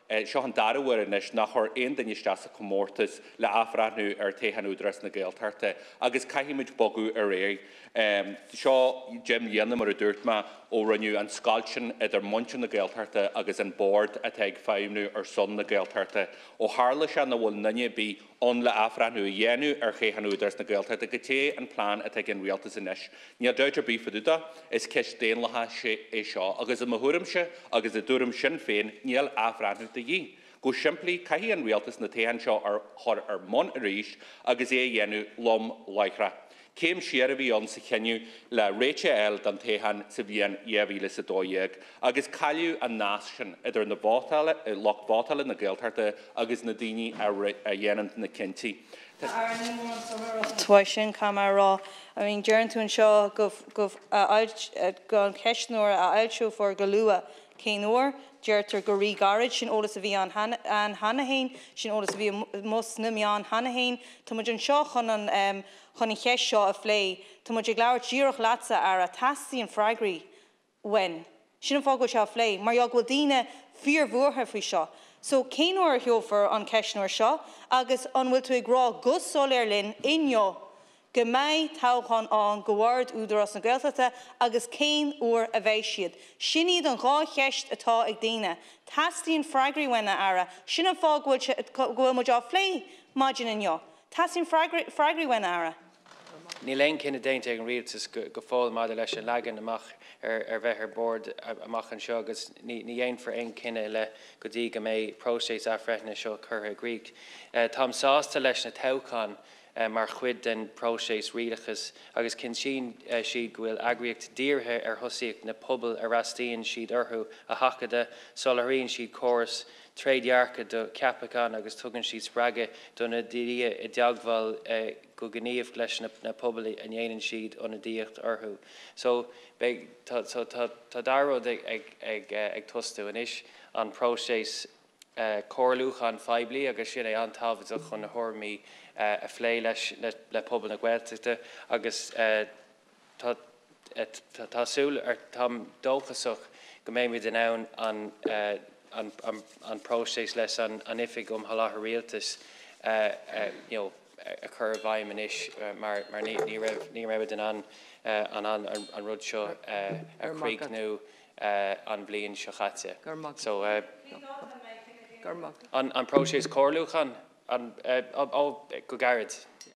seo an darhar inis nach chuir aon daoine steasa commórtas le afranú taithanúdras na Gaeltachta agus caiimiid bogu réir. Seo Jim dhéanam mar a dúirt ma ó runniu an scaltin idir muintin na Gaeltachta agus an board a teag feimnú son na Gaeltachta ó hála se na bhfuil nunne bí on le afranú dhéanú taithanúdras na Gaeltachta go té an plán a teag an rialtas inis. Ní dúirt bí faduda is ceis déanlatha sé é seo agus a mahuaimse agus a dúrim sin féin níl afranú dí. Go siimplí caihí an rialtas na taihan seo chur ar mon a ríis agus é dhéanú lom leichra. Céim siar a bhí an sa cheanniu le réite eil dan taihan sa bhíon éhíle sa dóiag agus caiú an nás sin idir na bhátala loch bhátala na Gaeltachta agus na daoine a dhéanam na cinnti. Twa sin camera. I mean, during to ensure go an Keshnor Alcho for Galua Kainor, Jerter Gori Garage, and Olis V on Hanahain, Shin Olis V Musnimi on Hanahain, Tomajan Shaw on Honey Keshaw a flay, Tomaj Glower Giroch Latza are a Tassi and Fragri when Shin Fogo shall flay, Maria Godina fear Vorher for Shaw. So Kainor Hiofer on Keshnor Shaw, Agus on will to grow Gus Solerlin in yo. Gemai tauchan on Goward Udros and Gaeltachta agus Cain or Avasiad. Shinny don Gaw Hecht atá ag Dina. Tasti and Fragri wena ara. Shinna fog which go much off flay, margin in yo. Tasti and Fragri wena ara. Níl cinna déinte an rialtas go fáil mar leis an legan amach bheith board amach an seo agus ní dhéon for aon cinenne le go dtí go mé próséis afreithna seo curtha Greek. Tá sásta leis na tauchan mar chuid den próséis rialachas agus cin sin siad go bhfuil agriocht díortha ar thosaíocht na pobl a rastíonn siad orthú a hacada solaríonn siad choras tréadhearcha do ceapacán agus tugann siad spreaga donna dí I deagmháil go gníomh leis na pobl a dhéanann siad onna díocht orthú. So tá dáród ag tostú inis an próséis cóirlúcha an feibli agus sin é an tábhaach chun na thormaí a phlé leis le pobl na Gaeltachta agus tásúil ar tam dóchasach go mé mé den ann an próséis leis an ifig halacha rialtas a chur bhaim inis mar ní raibh den an rud seo a chríoch nó an bblion seo chaite. So an próséis cóirlúchan go garad.